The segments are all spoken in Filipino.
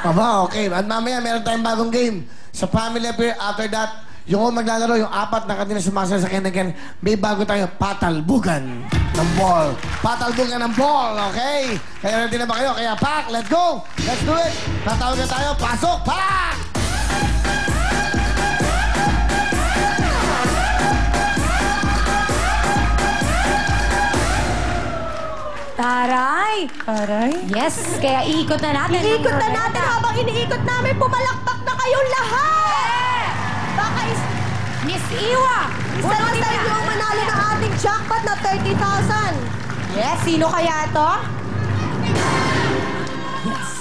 Aba, okay. At mamaya, meron tayong bagong game. Sa Family Affair, after that, yung maglalaro, yung apat na kanina sumasaya sa Kennegan, may bago tayo, patalbugan ng ball. Patalbugan ng ball, okay? Kaya ready na ba kayo? Kaya, Pak, let's go! Let's do it! Tatawag na tayo, pasok, Pak! Taray! Aray. Yes, kaya iikot na natin. Iikot na natin habang iniikot namin, pumalakpak na kayong lahat! Baka Miss Iwa! isa na sa inyo ang manalo ng ating jackpot na 30,000. Yes, sino kaya to?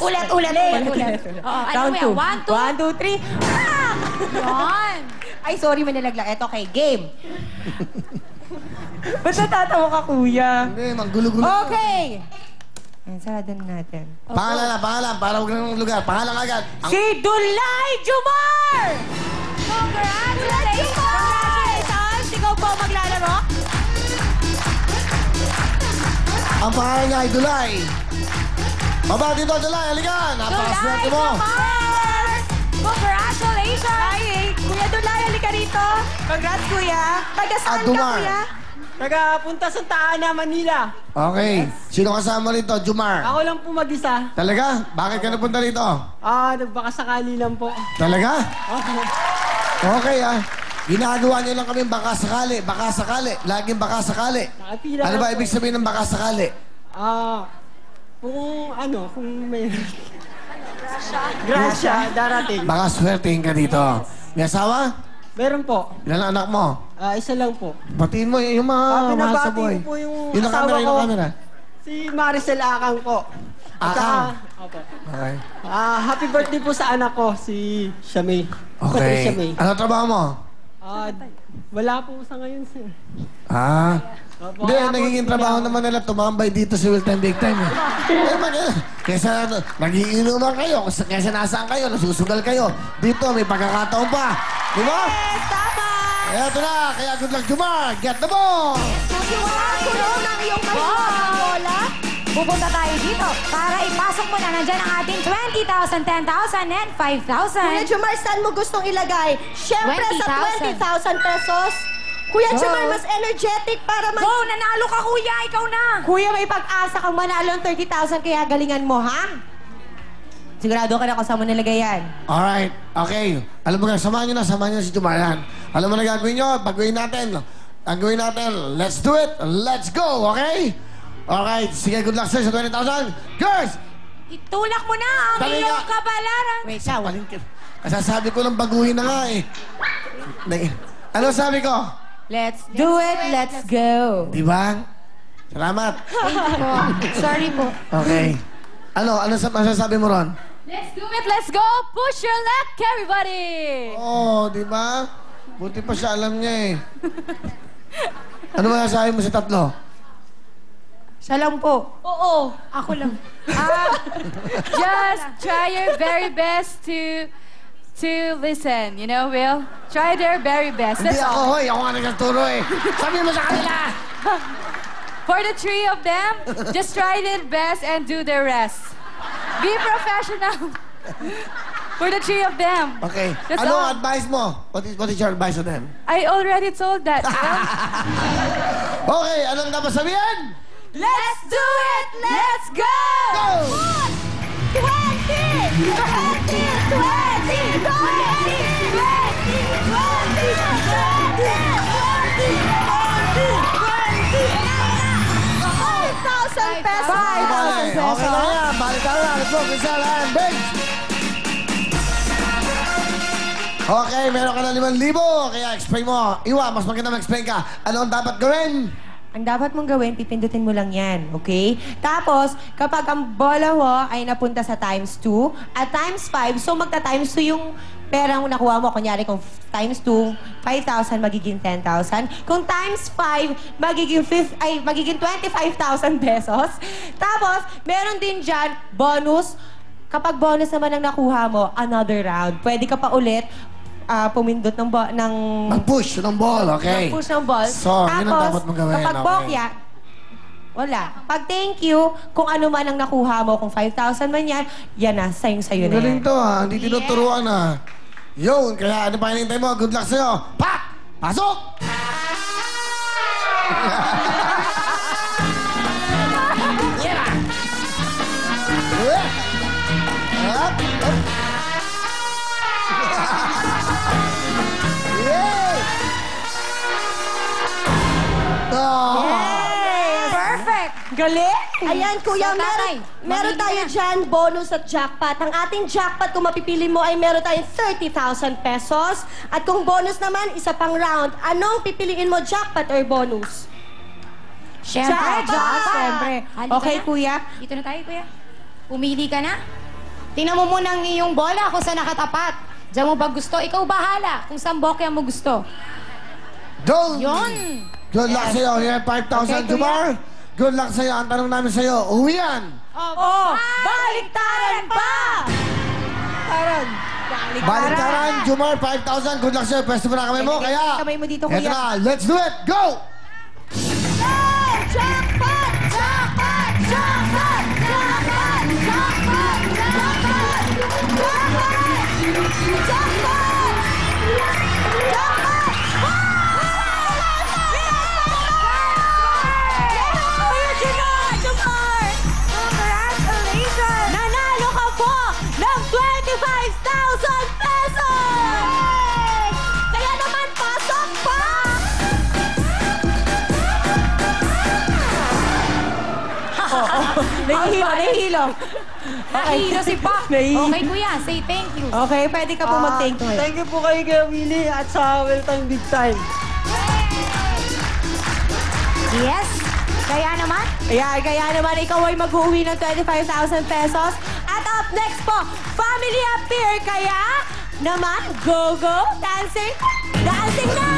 Ulit. Oo, ano Round mo 2. yan? 1, 2. 1, 2, 3. Ah! Yan. Ay, sorry, manilagla. Eto, okay, game. Ba't natatawa ka, kuya? Hindi, manggulo-gulo. Okay! Ayan, sarado na natin. Pangalan, para huwag ng lugar. Pangalan agad. Si Dulay Jumar! Congratulations! Congratulations! Ikaw po maglalaro? Ang pangalan niya ay Dulay. Baba dito, Dulay. Halika. Napakaswerte mo. Jumar! Congratulations! Ay, Kuya Dulay, halika rito. Congrats, kuya. Taga saan ka, Dumar. kuya? Taga Punta Santa Ana, Manila. Okay. Sino kasama rito? Jumar. Ako lang po mag-isa. Talaga? Bakit ka napunta rito? Nagbakasakali lang po. Talaga? Okay. Okay, Ginagawa niyo lang kami baka sakali. Baka sakali. Laging baka sakali. Nakapila Ano lang ba po. ibig sabihin ng baka sakali? Kung may... Grasya, darating. Baka swertein ka dito. May asawa? Meron po. Ilan ang anak mo? Isa lang po. Batiin mo yung mga mahal sa Binabati buhay. ko po yung Yun ang asawa camera, yun ang ko. camera. Si Maricel Akang po. At Akang? saka- Opo. Okay. Happy birthday po sa anak ko, si Shamay. Okay. Patricia May. Ano trabaho mo? Wala po sa ngayon, sir. Opo. Hindi, nagiging trabaho naman nila tumambay dito sa Will Time Big Time. Kesa nagiinuman kayo, kesa nasaan kayo, nasusugal kayo. Dito, may pagkakataon pa. Di ba? Yes, tama! Eto na, kaya good luck, Jumar. Get the ball! Susuwahan ko noon ang iyong may bola. Pupunta tayo dito para ipasok mo na. Nandyan ang ating 20,000, 10,000, and 5,000. Kuya Jumar, saan mo gustong ilagay? Siyempre sa 20,000 20,000 pesos. Kuya Go. Jumar, mas energetic para Go! Nanalo ka, kuya! Ikaw na! Kuya, may pag-asa kang manalo ng 30,000 kaya galingan mo, ha? Sigurado ka na kung saan mo nilagay yan. Alright, okay. Alam mo nga, samahan nyo na si Jumar yan. Alam mo na gagawin nyo, pagawin natin. Ang gawin natin, let's do it, let's go, okay? Alright, sige, good luck sir sa 20,000. Girls! Itulak mo na ang Dali iyong nga. kabalaran. Wait, siya. Kasasabi ko lang baguhin na nga eh. Ano sabi ko? Let's do it, let's go. Di ba? Salamat. Thank you po. Sorry po. Okay. Ano masasabi mo ron? Let's do it, let's go! Push your luck, everybody! Oo, di ba? Buti pa siya alam niya eh. Ano masasabi mo sa tatlo? Siya lang po. Oo, ako lang. Just try your very best to listen, you know, Will? Try their very best. Hindi That's ako, all. hoy. Ako nga nagtuturo eh. Sabi mo sa kanila! For the three of them, just try their best and do the rest. Be professional. For the three of them. Okay. That's Ano all. advice mo? What is your advice to them? I already told that. Okay, anong dapat sabihin? Let's do it, let's go! Go! 20! 20! 20! 20! 20! 5,000 pesos! Okay lang yan. Balik tayo. Let's go, Rizal and Bench. Okay, meron ka na 5,000. Kaya explain mo. Iwa, mas maganda mag-explain ka. Ano ang dapat gawin? Ang dapat mong gawin, pipindutin mo lang yan, okay? Tapos, kapag ang bola mo ay napunta sa times 2 at times 5, so magta-times 2 yung perang nakuha mo. Kunyari, kung times 2, 5,000 magiging 10,000. Kung times 5, magiging 25,000 pesos. Tapos, meron din dyan, bonus. Kapag bonus naman ang nakuha mo, another round. Pwede ka pa ulit pumindot ng Mag-push ng ball, okay? Mag-push ng ball. So, yun ang Tapos, dapat mong gawin. kapag okay. bokya, Wala. Pag thank you, kung ano man ang nakuha mo, kung 5,000 man yan, yan na, sa'yo na Galing yan. to ha. Hindi tinuturuan ha. Yun, kaya ano pa hinintay mo? Good luck sa'yo. Pak! Pasok! Yeah! Up, up. Yeah! Oh. Perfect! Galing! Ayan, kuya, So, tatay, meron mamili tayo ka na. dyan bonus at jackpot. Ang ating jackpot, kung mapipili mo, ay meron tayong 30,000 pesos. At kung bonus naman, isa pang round. Anong pipiliin mo, jackpot or bonus? Siyempre, Jackpot! Siyempre. Halika Okay, na. kuya. Dito na tayo, kuya. Pumili ka na. Tingnan mo muna ang iyong bola kung saan nakatapat. Diyan mo ba gusto? Ikaw bahala kung saan bokeh mo gusto. Don't. Yun! Good luck sa'yo. Here, 5,000, Okay, Jumar. Good luck sa'yo. Ang tanong namin sa'yo, uwi yan. Oh, baliktaran pa! Taran. Baliktaran, Jumar, 5,000. Good luck sa'yo. Pwesto mo na kamay mo. Kaya, Kamay mo dito, eto kuya. na. Let's do it. Go! Jackpot! Jackpot! Jackpot! Jackpot! Jackpot! Jackpot! Jackpot! Jackpot! Congratulations! Nanalo ka po ng 25,000 pesos! Kaya naman, pasok pa! Nahihilo, nahihilo. Nahihilo si Pak. Nahihilo. Okay, kuya. Say thank you. Okay, pwede ka po mag-thank you. Thank you po kay Kuya Willie at sa Well Time Big Time. Yes. Kaya naman, Ayan, kaya naman ikaw ay mag-uwi ng 25,000 pesos. At up next po, Family Appear. Kaya naman, go-go, dancing, dancing na!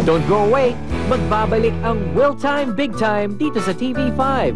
Don't go away! Magbabalik ang Will Time Big Time dito sa TV5.